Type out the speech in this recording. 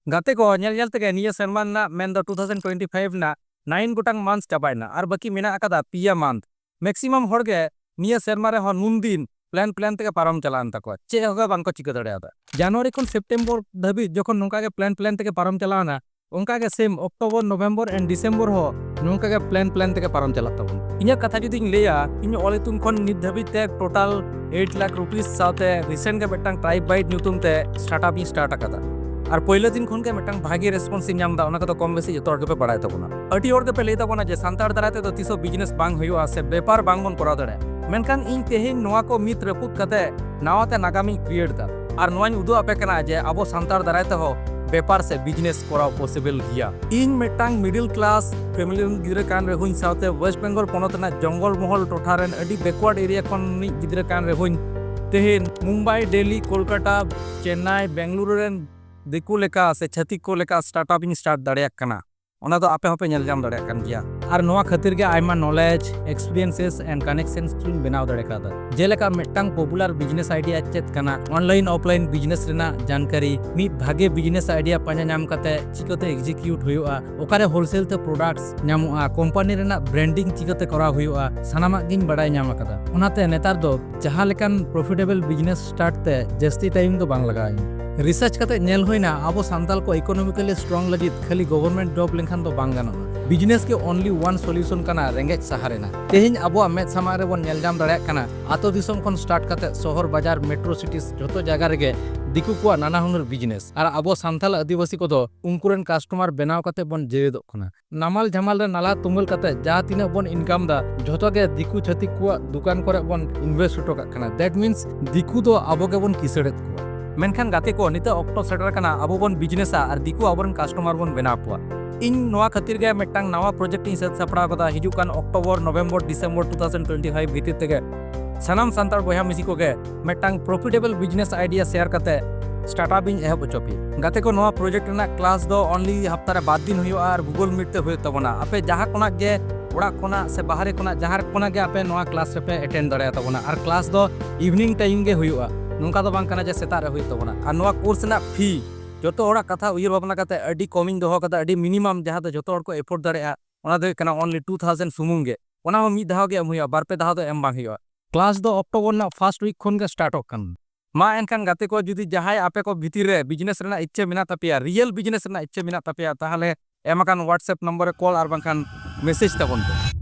Gate ko nyel tege niya serman na mendo 2025 na 9 gotang months chabaina ar baki mena akada pia month maximum horge niya serma re hon nundin plan tege param chalan takwa che hoga bangko chika dareada January kon September dhabi jokhon nongka ge plan tege param chalana onka ge same October November and December ho nongka ge plan tege param chalat tabon inya katha juding leya inyo oletum kon nit dhabi te total 8 lakh rupees saute recent ge betang tribe bite nyutum te startup ni start akada আর পয়লা দিন খনকে meeting ভাগি response in Jamda ওনা কত কম বেশি যত হড় কে পড়ায় তবনা আটি হড় কে পেলে তবনা যে সান্তার দারাতে তো তিসো বিজনেস বাং হইও আছে ব্যাপার বাং বন করা দড়ে মেনখান ইন তেহিন নোয়া কো মিত রেপুত কাতে নাওয়াতে নাগামি ক্রিয়েট দা আর নোয়ান উদু আপে কেনা যে আবো সান্তার দারাতে হো ব্যাপার সে বিজনেস করা পসিবল গিয়া in meeting middle class family গিদরে কান রে হুইন সাউতে ওয়েস্ট বেঙ্গল পনতনা জঙ্গল মহল টঠারেন আডি ব্যাকওয়ার্ড এরিয়া কোন নি গিদরে কান রে হুইন তেহিন মুম্বাই দিল্লি কলকাতা চেন্নাই বেঙ্গালুরু রেন Diku leka se chhatik ko leka startup in start dareyak kana ona do ape hope nyel jam dareyak kan giya ar noa khatir ge aima knowledge experiences and connections tin benaw dare kada jeleka metang popular business idea chet kana online offline business rena jankari mit bhage business idea panja nyam kate chikote execute hoyoa okare wholesale te products nyamoa company rena branding chikote kora hoyoa sanamak gin badai nyam kada onate netar do jaha lekan profitable business start te jasti time do bang lagai research कते nail होइना आबो सांताल को economically strong लगित खाली government job लेखन तो बांग गानो business के ओनली वन सॉल्यूशन कना रेंगेज सहारेना तेहिन आबो मेद सामा रे बन नेल जाम दाड़े कना आतो दिसम खन स्टार्ट कते शहर बाजार मेट्रो सिटीज जतो जगह रेगे दिकु को नाना हुनर बिजनेस और आबो सांताल आदिवासी को उनकुरेन कस्टमर बनाव कते बन जेदो खना नामाल झमाल रे नाला तुंगल कते जा तिना बन इनकम दा जतो के दिकु छतिक को दुकान करे बन इन्वेस्ट होटो कना दैट मींस दिकु तो आबो के बन किसड़ेत को मेनखान गाते को निते ऑक्टो सेटर कना आबो बन बिजनेसा और दिकु आबरन कस्टमर बन बेना पुआ इन नोआ खातिर गे मिटंग नवा प्रोजेक्ट इन सेट सपड़ा कदा हिजुकान अक्टोबर नवंबर डिसेंबर 2025 भीतर तेगे सनाम सांतार बया मिसी को गे मिटंग प्रॉफिटेबल बिजनेस आइडिया शेयर कते स्टार्टअप इन एहब चोपी गाते को नवा प्रोजेक्ट ना क्लास दो ओनली हफ्ता रे 5 दिन हुयो और गूगल मीट ते हुयो तबना आपे जहां कोना गे ओड़ा कोना से बाहर कोना जहां कोना गे आपे नवा क्लास रे पे अटेंड दरे तबना और क्लास दो इवनिंग टाइम गे हुयो नोंका दो बांग कना जे सेता रे हुयो तबना और नवा कोर्स ना फी जोतो ओड़ा कथा उयर भावना कते अडी कमिंग दोहो कता अडी मिनिमम जहां दो जोतो को एफोर्ड दरे ओना दो कना ओनली 2000 सुमुंग गे ओना हो मी दाव गे एम हुयो बार पे दाव दो एम बांग हुयो क्लास दो अक्टोबर ना फर्स्ट वीक खन गे स्टार्ट होकन मा एनखान गाते को जुदी जहाय आपे को भीतिर रे बिजनेस रेना इच्छा मेना तापिया रियल बिजनेस रेना इच्छा मेना तापिया ताहले एमाकान व्हाट्सएप नंबर रे कॉल आर बांखान मेसेज तबन